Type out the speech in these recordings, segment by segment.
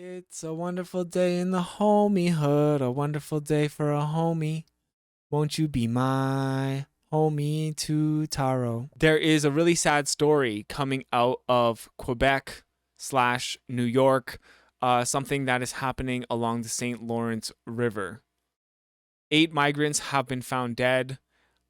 It's a wonderful day in the homiehood, a wonderful day for a homie. Won't you be my homie to Taro? There is a really sad story coming out of Quebec slash New York, something that is happening along the St. Lawrence River. 8 migrants have been found dead,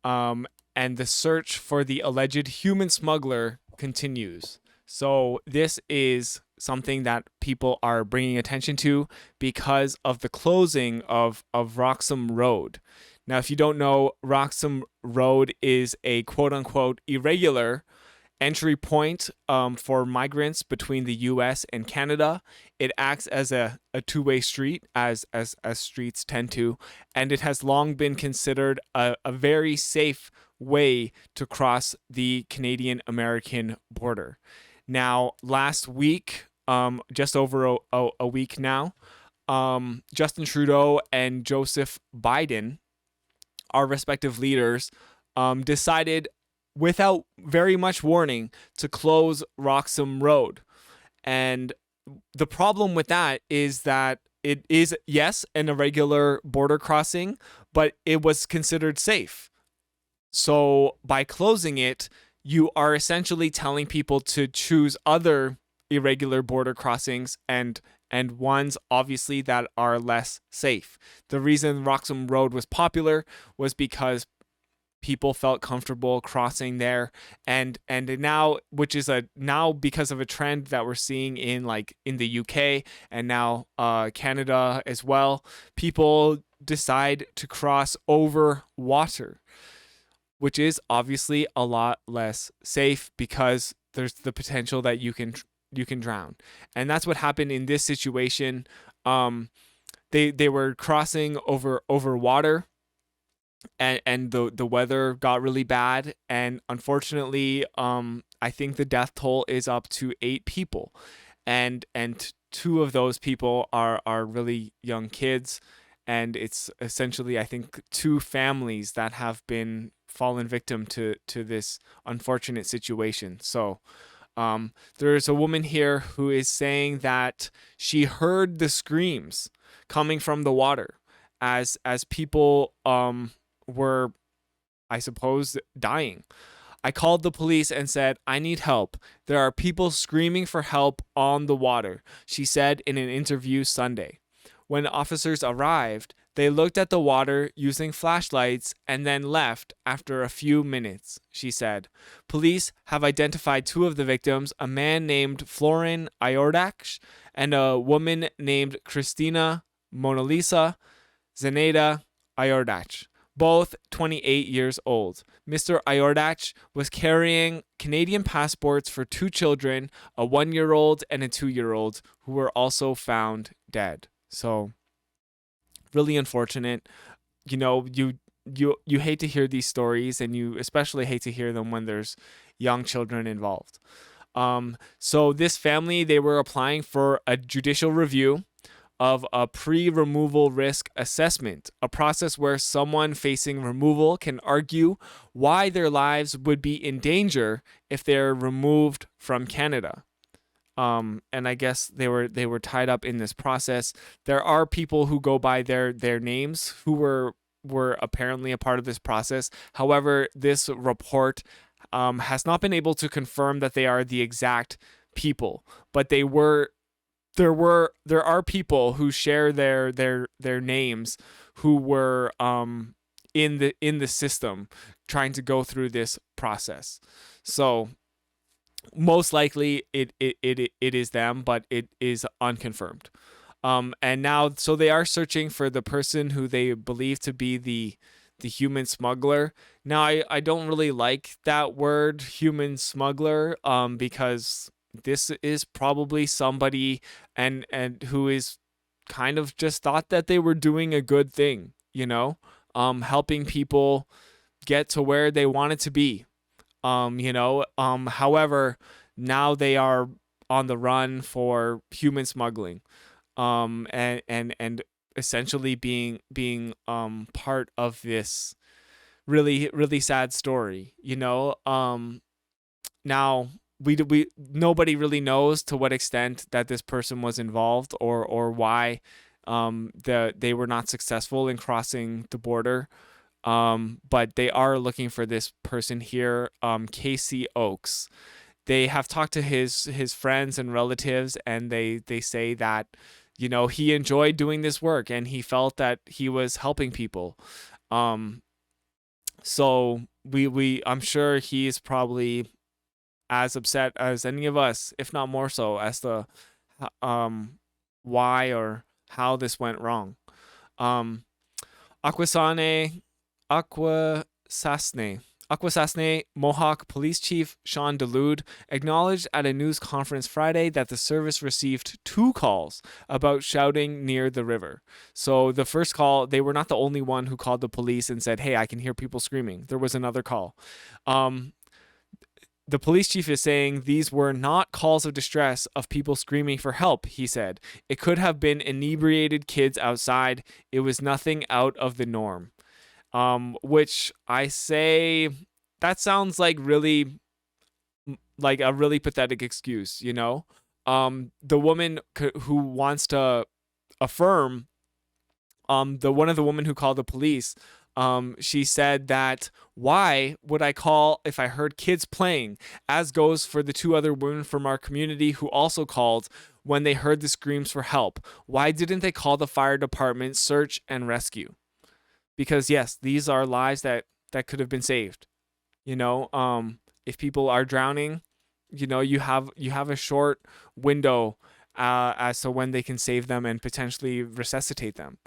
um, and the search for the alleged human smuggler continues. So, this is something that people are bringing attention to because of the closing of Roxham Road. Now, if you don't know, Roxham Road is a quote unquote irregular entry point for migrants between the US and Canada. It acts as a two-way street, as streets tend to, and it has long been considered a very safe way to cross the Canadian American border. Now, last week, just over a week now, Justin Trudeau and Joseph Biden, our respective leaders, decided without very much warning to close Roxham Road. And the problem with that is that it is, yes, an irregular border crossing, but it was considered safe. So by closing it, you are essentially telling people to choose other irregular border crossings and ones obviously that are less safe. The reason Roxham Road was popular was because people felt comfortable crossing there, and now, which is a now because of a trend that we're seeing in the UK and now Canada as well, people decide to cross over water, which is obviously a lot less safe because there's the potential that you can drown. And that's what happened in this situation. They were crossing over water, and the weather got really bad, and unfortunately, I think the death toll is up to 8 people, and two of those people are really young kids, and it's essentially, I think, two families that have been fallen victim to this unfortunate situation. So there's a woman here who is saying that she heard the screams coming from the water as people were, I suppose, dying. I called the police and said, I need help. There are people screaming for help on the water, she said in an interview Sunday. When officers arrived, they looked at the water using flashlights and then left after a few minutes, she said. Police have identified two of the victims, a man named Florin Iordach and a woman named Christina Mona Lisa Zeneda Iordach, both 28 years old. Mr. Iordach was carrying Canadian passports for two children, a 1-year-old and a 2-year-old, who were also found dead. So, really unfortunate. You hate to hear these stories, and you especially hate to hear them when there's young children involved. So this family, they were applying for a judicial review of a pre-removal risk assessment, a process where someone facing removal can argue why their lives would be in danger if they're removed from Canada. And I guess they were tied up in this process. There are people who go by their names who were apparently a part of this process. However, this report has not been able to confirm that they are the exact people, but there are people who share their names who were in the system trying to go through this process. So most likely it is them, but it is unconfirmed. And now, so they are searching for the person who they believe to be the human smuggler. Now, I don't really like that word, human smuggler, because this is probably somebody and who is kind of just thought that they were doing a good thing, helping people get to where they wanted to be. However, now they are on the run for human smuggling, and essentially being part of this really really sad story. Now we nobody really knows to what extent that this person was involved, or why they were not successful in crossing the border. But they are looking for this person here, Casey Oakes. They have talked to his friends and relatives, and they say that, he enjoyed doing this work and he felt that he was helping people. So we I'm sure he's probably as upset as any of us, if not more so, as to why or how this went wrong. Um, Aquasane, Aquasasne. Akwesasne Mohawk Police Chief Sean Delude acknowledged at a news conference Friday that the service received 2 calls about shouting near the river. So the first call, they were not the only one who called the police and said, "Hey, I can hear people screaming." There was another call. The police chief is saying these were not calls of distress of people screaming for help, he said. It could have been inebriated kids outside. It was nothing out of the norm. Which I say, that sounds like a really pathetic excuse, The woman who wants to affirm, the one of the women who called the police, she said that, "Why would I call if I heard kids playing?" As goes for the 2 other women from our community who also called when they heard the screams for help. Why didn't they call the fire department, search and rescue? Because yes, these are lives that could have been saved. If people are drowning, you have a short window as to when they can save them and potentially resuscitate them.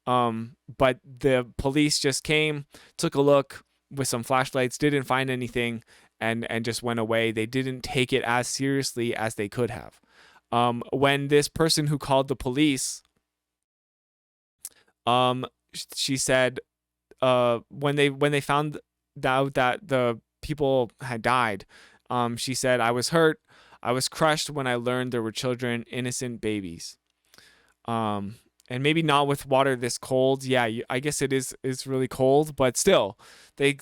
But the police just came, took a look with some flashlights, didn't find anything, and just went away. They didn't take it as seriously as they could have. When this person who called the police, she said, when they found out that the people had died, she said, "I was hurt. I was crushed when I learned there were children, innocent babies." And maybe not with water this cold. Yeah, I guess it is really cold, but still, they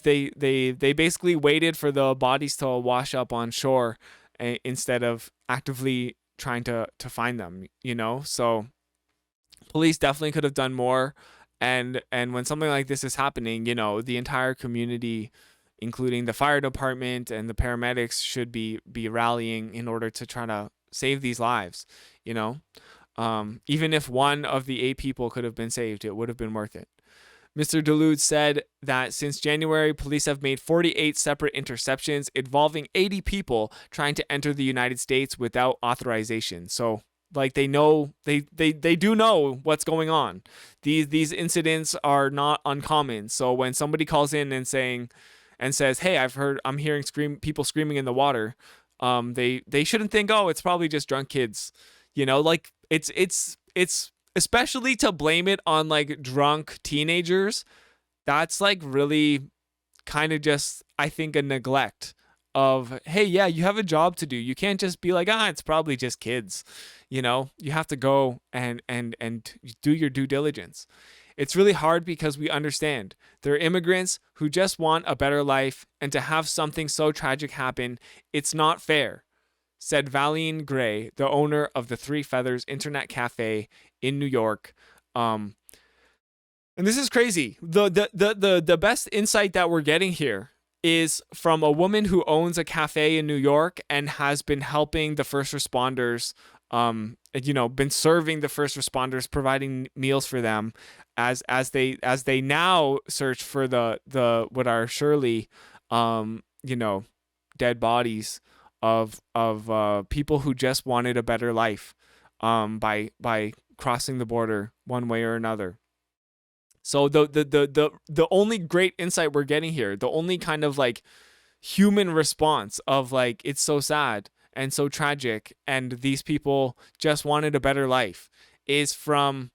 basically waited for the bodies to wash up on shore, instead of actively trying to find them. So police definitely could have done more. And when something like this is happening, the entire community, including the fire department and the paramedics, should be rallying in order to try to save these lives. Even if one of the 8 people could have been saved, it would have been worth it. Mr. Delude said that since January, police have made 48 separate interceptions involving 80 people trying to enter the United States without authorization. So, they know, they do know what's going on. These incidents are not uncommon. So when somebody calls in and says, "Hey, I'm hearing people screaming in the water," they shouldn't think, "Oh, it's probably just drunk kids." It's especially to blame it on drunk teenagers. That's really kind of just, I think, a neglect of, hey, yeah, you have a job to do. You can't just be like, it's probably just kids. You have to go and do your due diligence. It's really hard because we understand they're immigrants who just want a better life, and to have something so tragic happen, it's not fair, said Valine Gray, the owner of the Three Feathers Internet Cafe in New York. And this is crazy. The best insight that we're getting here is from a woman who owns a cafe in New York and has been helping the first responders, been serving the first responders, providing meals for them as they now search for the what are surely dead bodies of people who just wanted a better life, by crossing the border one way or another. So the only great insight we're getting here, the only kind of human response of it's so sad and so tragic and these people just wanted a better life, is from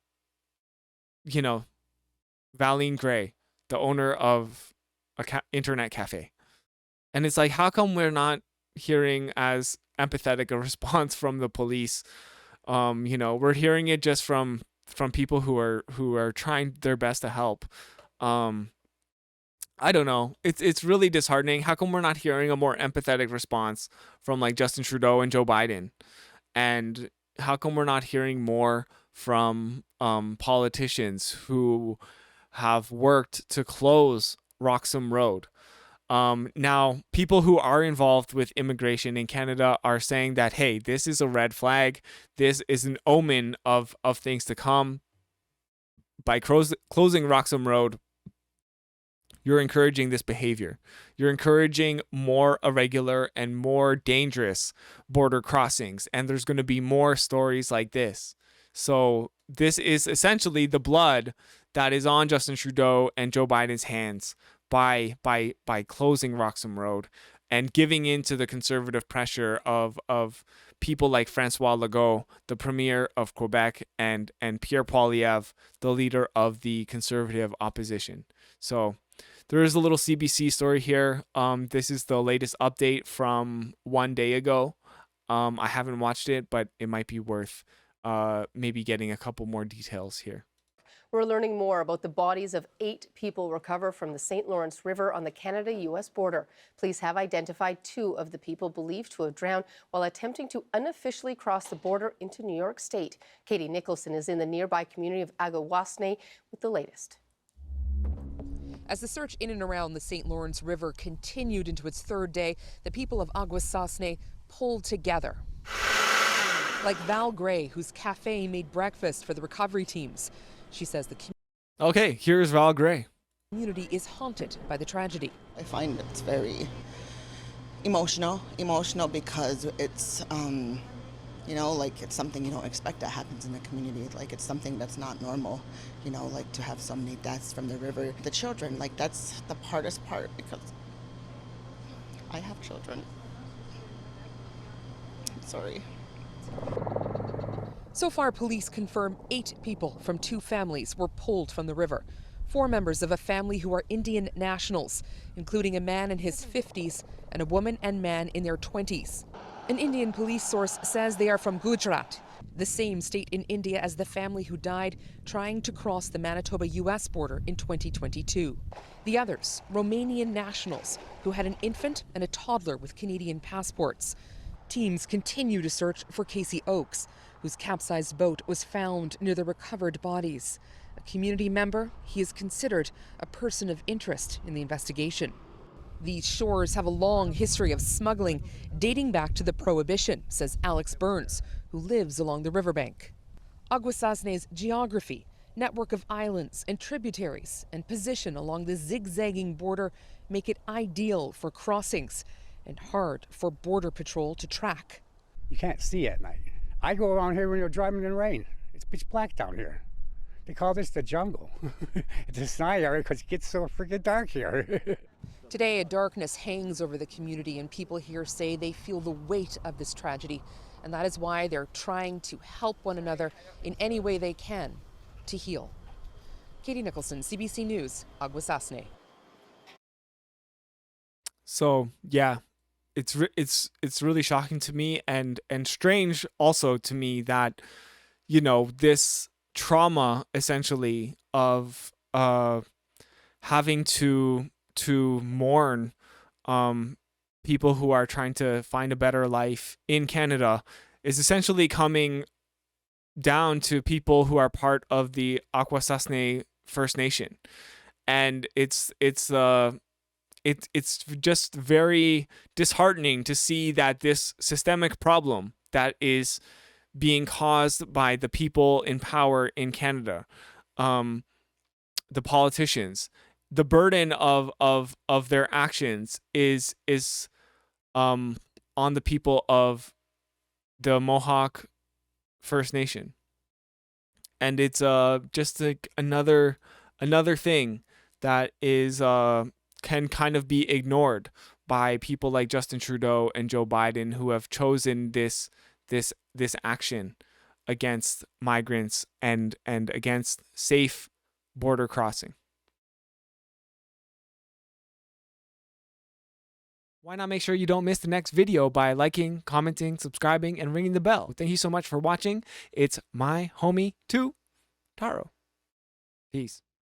Valine Gray, the owner of a internet cafe. And it's how come we're not hearing as empathetic a response from the police? We're hearing it just from people who are trying their best to help. I don't know. It's really disheartening. How come we're not hearing a more empathetic response from like Justin Trudeau and Joe Biden? And how come we're not hearing more from politicians who have worked to close Roxham Road? Now, people who are involved with immigration in Canada are saying that, hey, this is a red flag. This is an omen of things to come. By closing Roxham Road, you're encouraging this behavior. You're encouraging more irregular and more dangerous border crossings. And there's going to be more stories like this. So this is essentially the blood that is on Justin Trudeau and Joe Biden's hands by closing Roxham Road and giving in to the conservative pressure of people like Francois Legault, the premier of Quebec, and Pierre Poilievre, the leader of the conservative opposition. So there is a little CBC story here. This is the latest update from 1 day ago. I haven't watched it, but it might be worth maybe getting a couple more details here. We're learning more about the bodies of 8 people recovered from the St. Lawrence River on the Canada-U.S. border. Police have identified 2 of the people believed to have drowned while attempting to unofficially cross the border into New York State. Katie Nicholson is in the nearby community of Agawasne with the latest. As the search in and around the St. Lawrence River continued into its 3rd day, the people of Agawasne pulled together. Like Val Gray, whose cafe made breakfast for the recovery teams. She says the Okay, here's Val Gray. community is haunted by the tragedy. I find it's very emotional because it's, like it's something you don't expect that happens in the community. Like it's something that's not normal, like to have so many deaths from the river. The children, like that's the hardest part because I have children. I'm sorry. So far, police confirm 8 people from 2 families were pulled from the river. 4 members of a family who are Indian nationals, including a man in his 50s and a woman and man in their 20s. An Indian police source says they are from Gujarat, the same state in India as the family who died trying to cross the Manitoba-U.S. border in 2022. The others, Romanian nationals who had an infant and a toddler with Canadian passports. Teams continue to search for Casey Oakes, whose capsized boat was found near the recovered bodies. A community member, he is considered a person of interest in the investigation. These shores have a long history of smuggling dating back to the Prohibition, says Alex Burns, who lives along the riverbank. Agawasne's geography, network of islands and tributaries, and position along the zigzagging border make it ideal for crossings and hard for Border Patrol to track. You can't see at night. I go around here when you're driving in the rain. It's pitch black down here. They call this the jungle. It's a snide area because it gets so freaking dark here. Today, a darkness hangs over the community, and people here say they feel the weight of this tragedy, and that is why they're trying to help one another in any way they can to heal. Katie Nicholson, CBC News, Agawasne. So yeah, it's really shocking to me and strange also to me that this trauma essentially of having to mourn people who are trying to find a better life in Canada is essentially coming down to people who are part of the Akwesasne First Nation, and it's just very disheartening to see that this systemic problem that is being caused by the people in power in Canada, the politicians, the burden of their actions is on the people of the Mohawk First Nation, and it's just like another thing that is can kind of be ignored by people like Justin Trudeau and Joe Biden, who have chosen this action against migrants and against safe border crossing. Why not make sure you don't miss the next video by liking, commenting, subscribing, and ringing the bell? Thank you so much for watching. It's my homie, too, Taro. Peace.